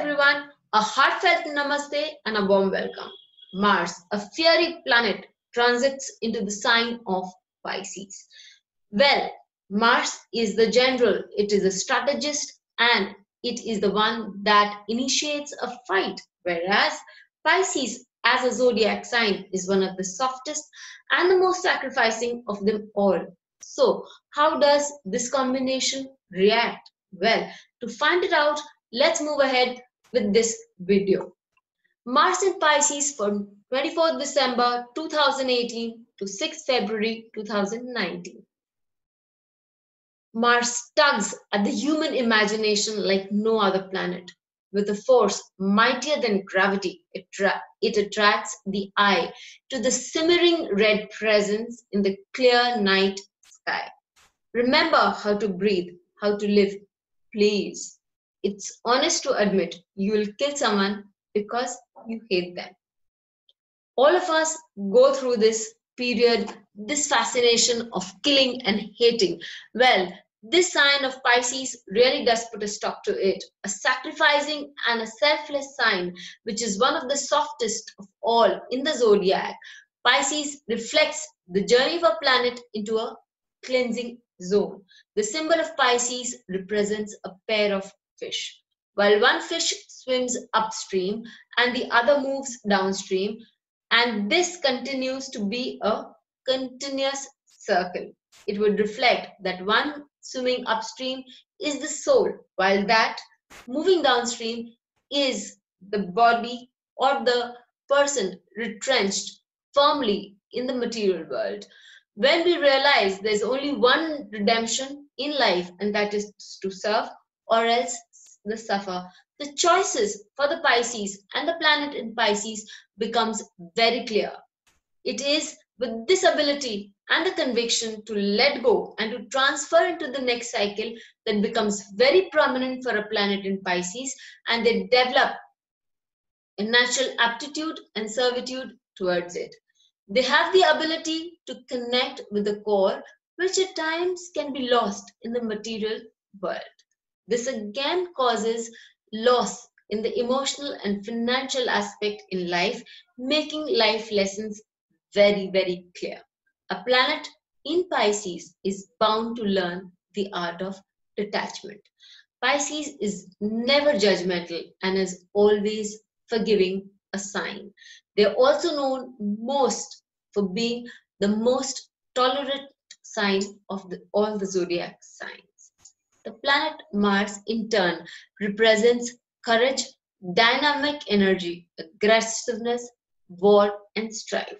everyone, a heartfelt namaste and a warm welcome. Mars, a fiery planet, transits into the sign of Pisces. Well, Mars is the general, it is a strategist, and it is the one that initiates a fight, whereas Pisces, as a zodiac sign, is one of the softest and the most sacrificing of them all. So, how does this combination react? Well, to find it out, let's move ahead with this video. Mars in Pisces from 24th December 2018 to 6th February 2019. Mars tugs at the human imagination like no other planet. With a force mightier than gravity, it attracts the eye to the simmering red presence in the clear night sky. Remember how to breathe, how to live, please. It's honest to admit you will kill someone because you hate them. All of us go through this period, this fascination of killing and hating. Well, this sign of Pisces really does put a stop to it. A sacrificing and a selfless sign, which is one of the softest of all in the zodiac. Pisces reflects the journey of a planet into a cleansing zone. The symbol of Pisces represents a pair of fish. While one fish swims upstream and the other moves downstream, and this continues to be a continuous circle. It would reflect that one swimming upstream is the soul, while that moving downstream is the body or the person retrenched firmly in the material world. When we realize there's only one redemption in life, and that is to serve or else the suffer, the choices for the Pisces and the planet in Pisces becomes very clear. It is with this ability and the conviction to let go and to transfer into the next cycle that becomes very prominent for a planet in Pisces, and they develop a natural aptitude and servitude towards it. They have the ability to connect with the core, which at times can be lost in the material world. This again causes loss in the emotional and financial aspect in life, making life lessons very, very clear. A planet in Pisces is bound to learn the art of detachment. Pisces is never judgmental and is always forgiving a sign. They're also known most for being the most tolerant sign of all the zodiac signs. The planet Mars, in turn, represents courage, dynamic energy, aggressiveness, war, and strife.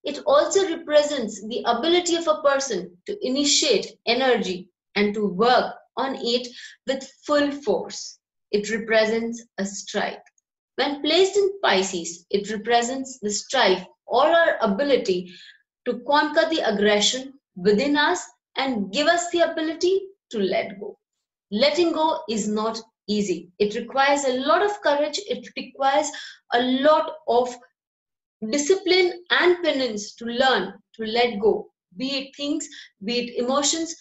It also represents the ability of a person to initiate energy and to work on it with full force. It represents a strike. When placed in Pisces, it represents the strife or our ability to conquer the aggression within us and give us the ability to let go. Letting go is not easy. It requires a lot of courage. It requires a lot of discipline and penance to learn to let go, be it things, be it emotions,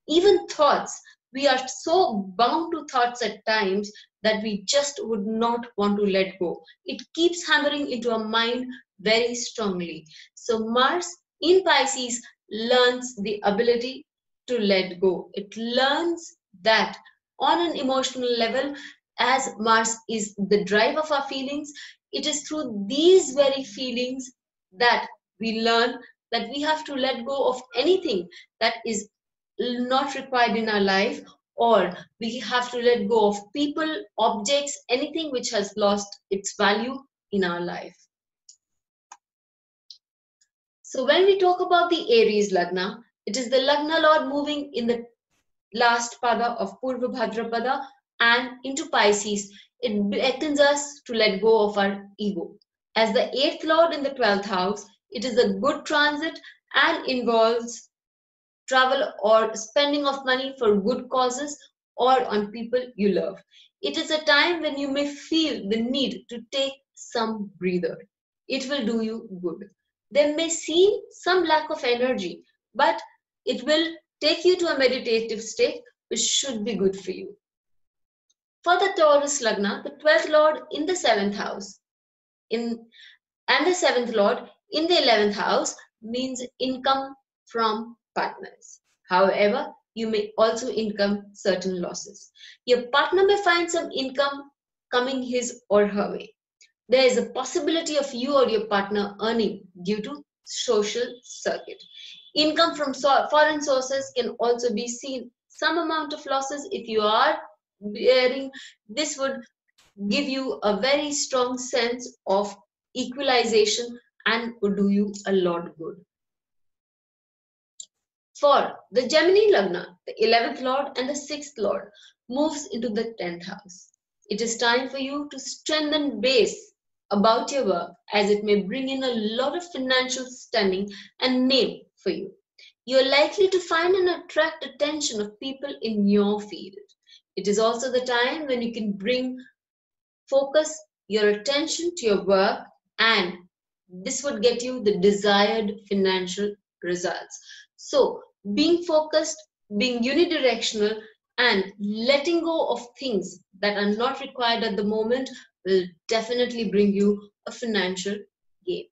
even thoughts. We are so bound to thoughts at times that we just would not want to let go. It keeps hammering into our mind very strongly. So Mars in Pisces learns the ability to let go. It learns that on an emotional level, as Mars is the drive of our feelings, it is through these very feelings that we learn that we have to let go of anything that is not required in our life, or we have to let go of people, objects, anything which has lost its value in our life. So when we talk about the Aries Lagna, it is the Lagna Lord moving in the last pada of Purva Bhadrapada and into Pisces. It beckons us to let go of our ego. As the 8th Lord in the 12th house, it is a good transit and involves travel or spending of money for good causes or on people you love. It is a time when you may feel the need to take some breather. It will do you good. There may seem some lack of energy, but it will take you to a meditative state which should be good for you. For the Taurus Lagna, the 12th Lord in the 7th house and the 7th Lord in the 11th house means income from partners. However, you may also income certain losses. Your partner may find some income coming his or her way. There is a possibility of you or your partner earning due to social circuit. Income from foreign sources can also be seen. Some amount of losses if you are bearing, this would give you a very strong sense of equalization and would do you a lot of good. For the Gemini Lagna, the 11th Lord and the 6th Lord moves into the 10th house. It is time for you to strengthen base about your work as it may bring in a lot of financial standing and name for you. You are likely to find and attract attention of people in your field. It is also the time when you can bring focus your attention to your work and this would get you the desired financial results. So being focused, being unidirectional and letting go of things that are not required at the moment will definitely bring you a financial gain.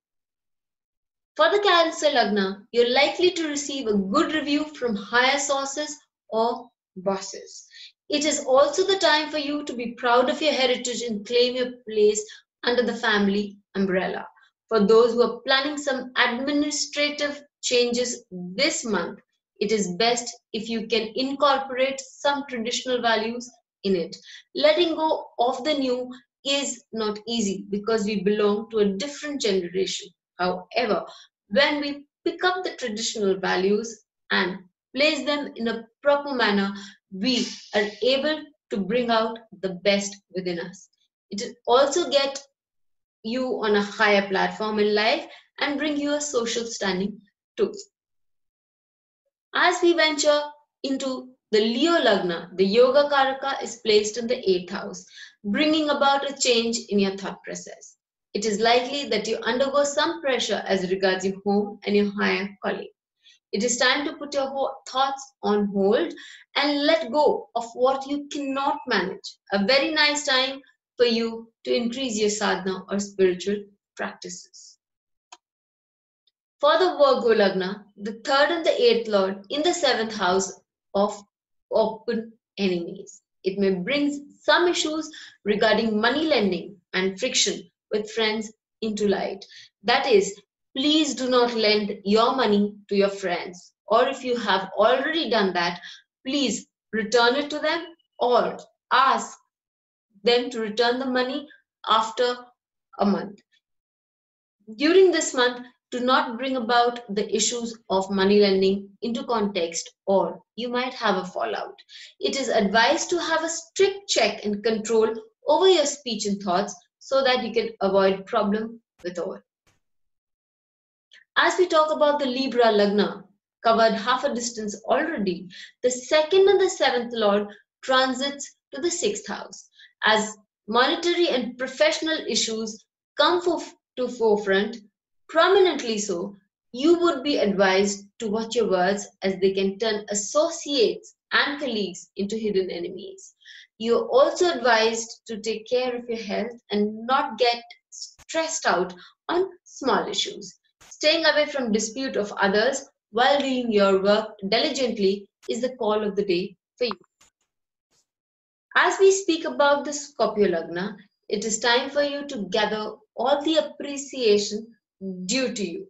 For the Cancer Lagna, you're likely to receive a good review from higher sources or bosses. It is also the time for you to be proud of your heritage and claim your place under the family umbrella. For those who are planning some administrative changes this month, it is best if you can incorporate some traditional values in it. Letting go of the new is not easy because we belong to a different generation. However, when we pick up the traditional values and place them in a proper manner, we are able to bring out the best within us. It will also get you on a higher platform in life and bring you a social standing too. As we venture into the Leo Lagna, the Yoga Karaka is placed in the 8th house, bringing about a change in your thought process. It is likely that you undergo some pressure as regards your home and your higher calling. It is time to put your thoughts on hold and let go of what you cannot manage. A very nice time for you to increase your sadhana or spiritual practices. For the Virgo Lagna, the 3rd and the 8th Lord in the 7th house of open enemies. It may bring some issues regarding money lending and friction with friends into light. That is, please do not lend your money to your friends. Or if you have already done that, please return it to them or ask them to return the money after a month. During this month, do not bring about the issues of money lending into context or you might have a fallout. It is advised to have a strict check and control over your speech and thoughts so that you can avoid problem with all. As we talk about the Libra Lagna, covered half a distance already, the 2nd and the 7th Lord transits to the 6th house. As monetary and professional issues come to forefront, prominently so, you would be advised to watch your words as they can turn associates and colleagues into hidden enemies. You are also advised to take care of your health and not get stressed out on small issues. Staying away from dispute of others while doing your work diligently is the call of the day for you. As we speak about the Scorpio Lagna, it is time for you to gather all the appreciation due to you.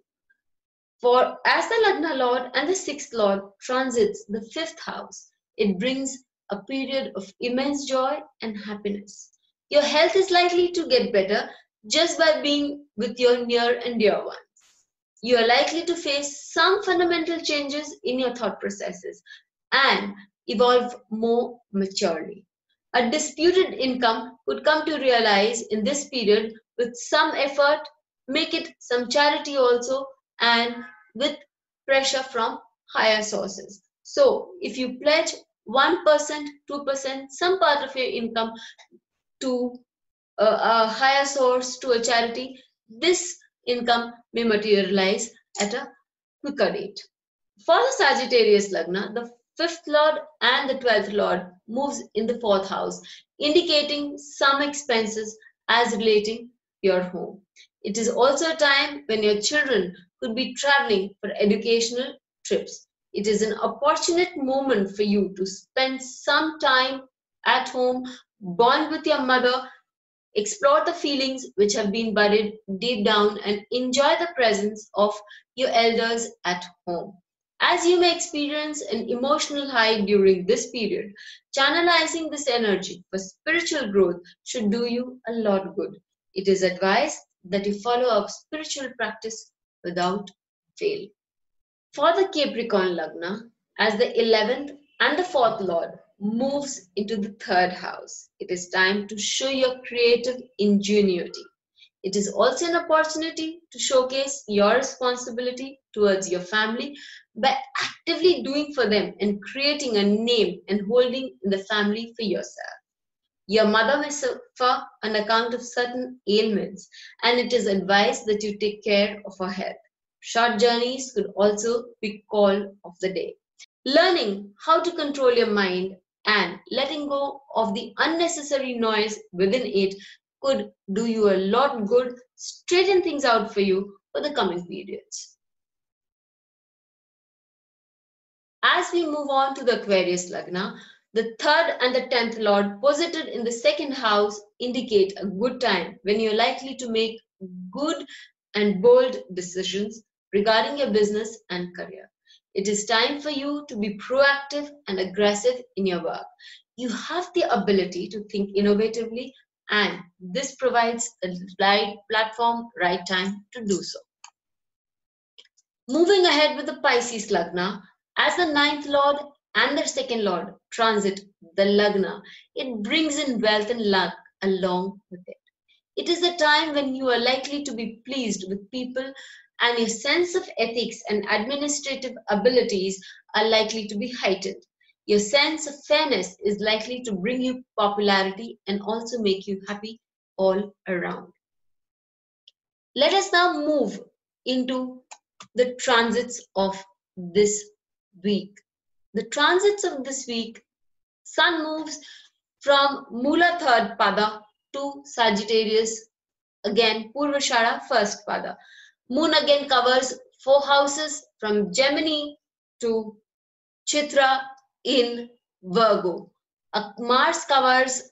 For as the Lagna Lord and the 6th Lord transits the 5th house, it brings a period of immense joy and happiness. Your health is likely to get better just by being with your near and dear ones. You are likely to face some fundamental changes in your thought processes and evolve more maturely. A disputed income could come to realize in this period with some effort, make it some charity also, and with pressure from higher sources. So if you pledge 1%, 2%, some part of your income to a higher source, to a charity, this income may materialize at a quicker rate. For the Sagittarius Lagna, the fifth lord and the 12th lord moves in the fourth house, indicating some expenses as relating your home. It is also a time when your children could be traveling for educational trips. It is an opportune moment for you to spend some time at home, bond with your mother, explore the feelings which have been buried deep down, and enjoy the presence of your elders at home. As you may experience an emotional high during this period, channelizing this energy for spiritual growth should do you a lot good. It is advised that you follow up spiritual practice without fail. For the Capricorn Lagna, as the 11th and the 4th Lord moves into the 3rd house, it is time to show your creative ingenuity. It is also an opportunity to showcase your responsibility towards your family by actively doing for them and creating a name and holding in the family for yourself. Your mother may suffer on account of certain ailments, and it is advised that you take care of her health. Short journeys could also be call of the day. Learning how to control your mind and letting go of the unnecessary noise within it could do you a lot good, straighten things out for you for the coming periods. As we move on to the Aquarius Lagna, the 3rd and the 10th Lord posited in the 2nd house indicate a good time when you're likely to make good and bold decisions regarding your business and career. It is time for you to be proactive and aggressive in your work. You have the ability to think innovatively, and this provides the right platform, right time to do so. Moving ahead with the Pisces Lagna, as the 9th Lord and the 2nd Lord transit the Lagna, it brings in wealth and luck along with it. It is a time when you are likely to be pleased with people, and your sense of ethics and administrative abilities are likely to be heightened. Your sense of fairness is likely to bring you popularity and also make you happy all around. Let us now move into the transits of this week. The transits of this week, Sun moves from Mula 3rd Pada to Sagittarius, again Purvashara 1st Pada. Moon again covers 4 houses from Gemini to Chitra in Virgo. Mars covers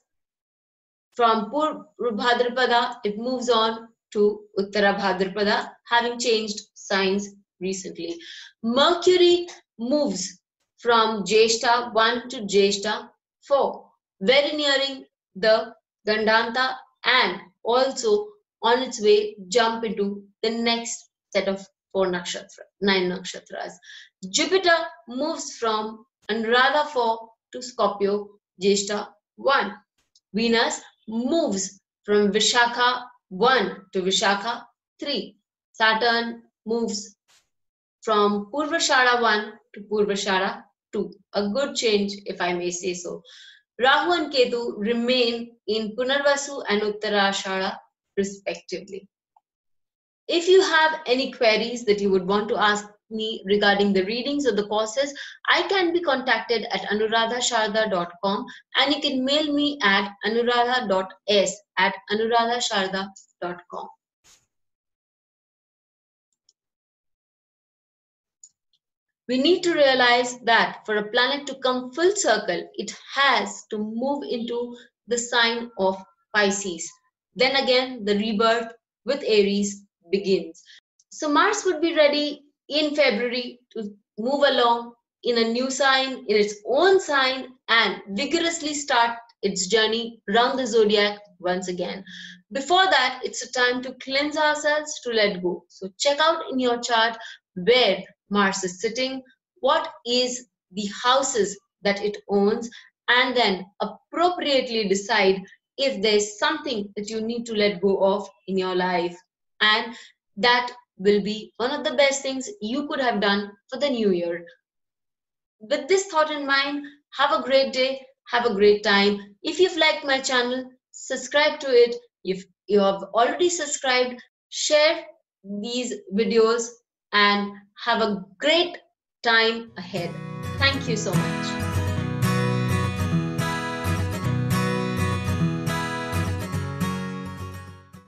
from Bhadrapada, it moves on to Uttara Bhadrapada, having changed signs recently. Mercury moves from Jeshta 1 to Jeshta 4, very nearing the Gandanta, and also on its way jump into the next set of 9 nakshatras. Jupiter moves from Anuradha 4 to Scorpio Jeshta 1. Venus moves from Vishakha 1 to Vishakha 3. Saturn moves from Purvashara 1 to Purvashara 2. A good change, if I may say so. Rahu and Ketu remain in Punarvasu and Uttarashara respectively. If you have any queries that you would want to ask me regarding the readings or the courses, I can be contacted at anuradhasharda.com, and you can mail me at anuradha.s@anuradhasharda.com. We need to realize that for a planet to come full circle, it has to move into the sign of Pisces. Then again, the rebirth with Aries begins. So Mars would be ready in February to move along in a new sign, in its own sign, and vigorously start its journey around the zodiac once again. Before that, it's a time to cleanse ourselves, to let go. So check out in your chart where Mars is sitting, what is the houses that it owns, and then appropriately decide if there's something that you need to let go of in your life. And that will be one of the best things you could have done for the new year. With this thought in mind, have a great day, have a great time. If you've liked my channel, subscribe to it. If you have already subscribed, share these videos and have a great time ahead. Thank you so much.